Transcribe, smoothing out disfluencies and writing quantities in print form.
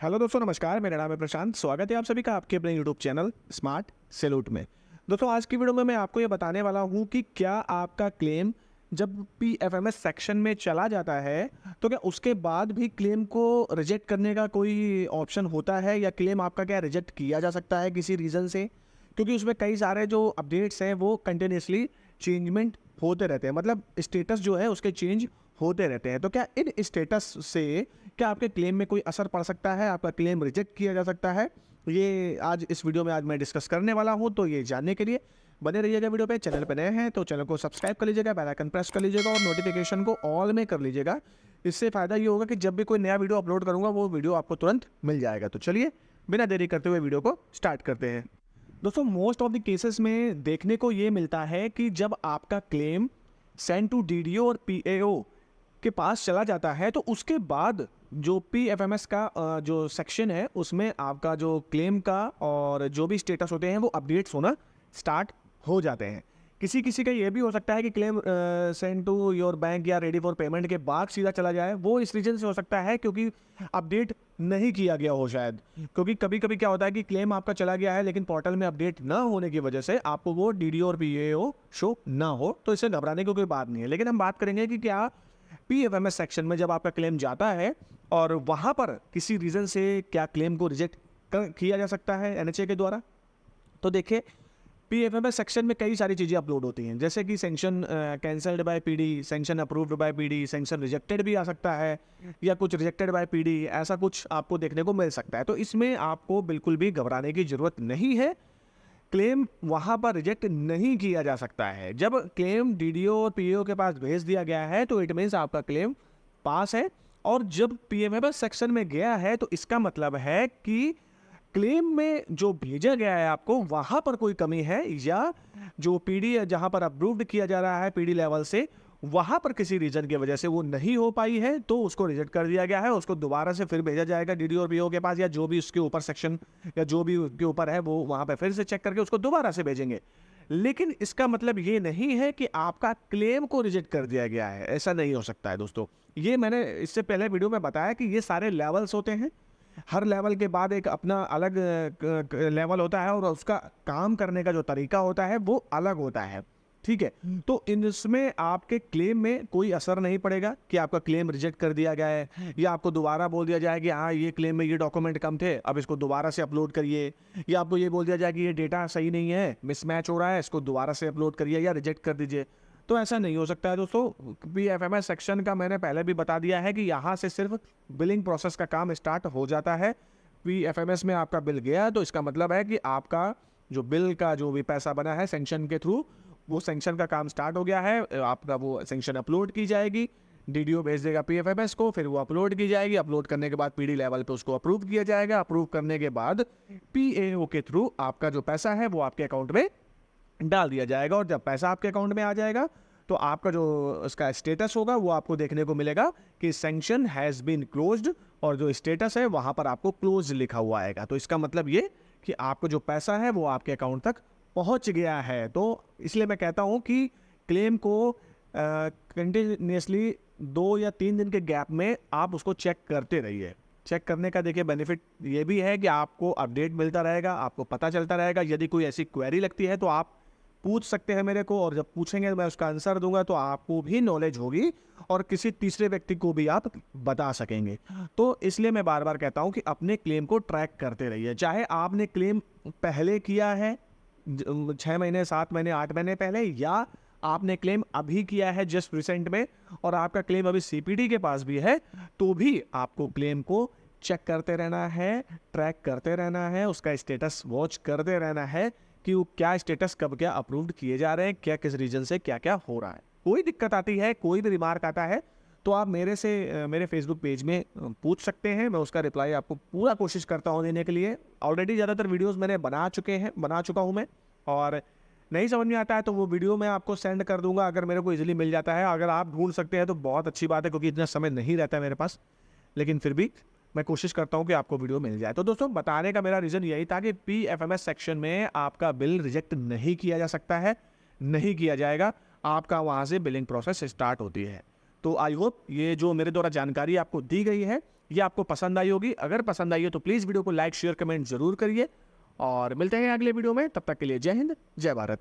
Hello दोस्तों, नमस्कार। मेरा नाम है प्रशांत। स्वागत है आप सभी का आपके अपने यूट्यूब चैनल स्मार्ट सैल्यूट में। दोस्तों, आज की वीडियो में मैं आपको ये बताने वाला हूँ कि क्या आपका क्लेम जब पीएफएमएस सेक्शन में चला जाता है तो क्या उसके बाद भी क्लेम को रिजेक्ट करने का कोई ऑप्शन होता है, या क्लेम आपका क्या रिजेक्ट किया जा सकता है किसी रीज़न से। क्योंकि उसमें कई सारे जो अपडेट्स हैं वो कंटिन्यूसली चेंजमेंट होते रहते हैं, मतलब स्टेटस जो है उसके चेंज होते रहते हैं। तो क्या इन स्टेटस से क्या आपके क्लेम में कोई असर पड़ सकता है, आपका क्लेम रिजेक्ट किया जा सकता है? ये आज इस वीडियो में आज मैं डिस्कस करने वाला हूं। तो ये जानने के लिए बने रहिएगा वीडियो पे। चैनल पे नए हैं तो चैनल को सब्सक्राइब कर लीजिएगा, बेल आइकन प्रेस कर लीजिएगा और नोटिफिकेशन को ऑल में कर लीजिएगा। इससे फ़ायदा ये होगा कि जब भी कोई नया वीडियो अपलोड करूँगा वो वीडियो आपको तुरंत मिल जाएगा। तो चलिए बिना देरी करते हुए वीडियो को स्टार्ट करते हैं। दोस्तों, मोस्ट ऑफ द केसेस में देखने को ये मिलता है कि जब आपका क्लेम सेंड टू डीडीओ और पीएओ के पास चला जाता है तो उसके बाद जो पीएफएमएस का जो सेक्शन है उसमें आपका जो क्लेम का और जो भी स्टेटस होते हैं वो अपडेट्स होना स्टार्ट हो जाते हैं। किसी किसी का ये भी हो सकता है कि claim send to your bank या रेडी फॉर पेमेंट के बाद सीधा चला जाए। वो इस रीजन से हो सकता है क्योंकि अपडेट नहीं किया गया हो शायद। क्योंकि कभी कभी क्या होता है कि क्लेम आपका चला गया है लेकिन पोर्टल में अपडेट ना होने की वजह से आपको वो डीडीओ और पीएओ शो ना हो। तो इससे घबराने की कोई बात नहीं है। लेकिन हम बात करेंगे कि क्या पीएफएमएस सेक्शन में जब आपका क्लेम जाता है और वहां पर किसी रीजन से क्या क्लेम को रिजेक्ट किया जा सकता है एनएचए के द्वारा। तो देखिए, पीएफएमएस सेक्शन में कई सारी चीज़ें अपलोड होती हैं, जैसे कि sanction cancelled by PD, sanction approved by PD, sanction rejected भी आ सकता है, या कुछ रिजेक्टेड बाय पीडी, ऐसा कुछ आपको देखने को मिल सकता है। तो इसमें आपको बिल्कुल भी घबराने की जरूरत नहीं है। क्लेम वहां पर रिजेक्ट नहीं किया जा सकता है। जब क्लेम डीडीओ और पीएओ के पास भेज दिया गया है तो इट मीन्स आपका क्लेम पास है। और जब पीएमएफएस सेक्शन में गया है तो इसका मतलब है कि क्लेम में जो भेजा गया है आपको वहां पर कोई कमी है, या जो पीडी जहां पर अप्रूव्ड किया जा रहा है पीडी लेवल से वहां पर किसी रीजन की वजह से वो नहीं हो पाई है तो उसको रिजेक्ट कर दिया गया है। उसको दोबारा से फिर भेजा जाएगा डीडी और पीओ के पास, या जो भी उसके ऊपर सेक्शन या जो भी उसके ऊपर है वो वहां पर फिर से चेक करके उसको दोबारा से भेजेंगे। लेकिन इसका मतलब ये नहीं है कि आपका क्लेम को रिजेक्ट कर दिया गया है। ऐसा नहीं हो सकता है दोस्तों। ये मैंने इससे पहले वीडियो में बताया कि ये सारे लेवल्स होते हैं। हर लेवल के बाद एक अपना अलग लेवल होता है और उसका काम करने का जो तरीका होता है वो अलग होता है। ठीक है, तो इसमें आपके क्लेम में कोई असर नहीं पड़ेगा कि आपका क्लेम रिजेक्ट कर दिया गया है, या आपको दोबारा बोल दिया जाए कि हाँ ये क्लेम में ये डॉक्यूमेंट कम थे, अब इसको दोबारा से अपलोड करिए, या आपको ये बोल दिया जाए कि ये डेटा सही नहीं है, मिसमैच हो रहा है, इसको दोबारा से अपलोड करिए या रिजेक्ट कर दीजिए। तो ऐसा नहीं हो सकता है दोस्तों। पीएफएमएस सेक्शन का मैंने पहले भी बता दिया है कि यहाँ से सिर्फ बिलिंग प्रोसेस का काम स्टार्ट हो जाता है। पीएफएमएस में आपका बिल गया तो इसका मतलब है कि आपका जो बिल का जो भी पैसा बना है सेंक्शन के थ्रू, वो सेंक्शन का काम स्टार्ट हो गया है। आपका वो सेंक्शन अपलोड की जाएगी, डीडीओ भेज देगा पीएफएमएस को, फिर वो अपलोड की जाएगी। अपलोड करने के बाद पीडी लेवल पे उसको अप्रूव किया जाएगा। अप्रूव करने के बाद पीएओ के थ्रू आपका जो पैसा है वो आपके अकाउंट में डाल दिया जाएगा। और जब पैसा आपके अकाउंट में आ जाएगा तो आपका जो उसका स्टेटस होगा वो आपको देखने को मिलेगा कि सेंक्शन हैज़ बीन क्लोज्ड, और जो स्टेटस है वहाँ पर आपको क्लोज लिखा हुआ आएगा। तो इसका मतलब ये कि आपको जो पैसा है वो आपके अकाउंट तक पहुँच गया है। तो इसलिए मैं कहता हूँ कि क्लेम को कंटिन्यूसली 2 या 3 दिन के गैप में आप उसको चेक करते रहिए। चेक करने का देखिए बेनिफिट ये भी है कि आपको अपडेट मिलता रहेगा, आपको पता चलता रहेगा। यदि कोई ऐसी क्वेरी लगती है तो आप पूछ सकते हैं मेरे को, और जब पूछेंगे मैं उसका आंसर दूंगा तो आपको भी नॉलेज होगी और किसी तीसरे व्यक्ति को भी आप बता सकेंगे। तो इसलिए मैं बार बार कहता हूं कि अपने क्लेम को ट्रैक करते रहिए। चाहे आपने क्लेम पहले किया है 6 महीने, 7 महीने, 8 महीने पहले, या आपने क्लेम अभी किया है जस्ट रिसेंट में और आपका क्लेम अभी सीपीडी के पास भी है, तो भी आपको क्लेम को चेक करते रहना है, ट्रैक करते रहना है, उसका स्टेटस वॉच करते रहना है कि वो क्या स्टेटस कब क्या अप्रूव्ड किए जा रहे हैं, क्या किस रीजन से क्या क्या हो रहा है। कोई दिक्कत आती है, कोई भी रिमार्क आता है तो आप मेरे से मेरे फेसबुक पेज में पूछ सकते हैं। मैं उसका रिप्लाई आपको पूरा कोशिश करता हूँ देने के लिए। ऑलरेडी ज़्यादातर वीडियोस मैंने बना चुका हूँ मैं, और नहीं समझ में आता है तो वो वीडियो मैं आपको सेंड कर दूंगा अगर मेरे को इजीली मिल जाता है। अगर आप ढूंढ सकते हैं तो बहुत अच्छी बात है, क्योंकि इतना समय नहीं रहता है मेरे पास, लेकिन फिर भी मैं कोशिश करता हूं कि आपको वीडियो मिल जाए। तो दोस्तों, बताने का मेरा रीज़न यही था कि पीएफएमएस सेक्शन में आपका बिल रिजेक्ट नहीं किया जा सकता है, नहीं किया जाएगा। आपका वहां से बिलिंग प्रोसेस स्टार्ट होती है। तो आई होप ये जो मेरे द्वारा जानकारी आपको दी गई है ये आपको पसंद आई होगी। अगर पसंद आई हो तो प्लीज़ वीडियो को लाइक शेयर कमेंट जरूर करिए और मिलते हैं अगले वीडियो में। तब तक के लिए जय हिंद, जय भारत।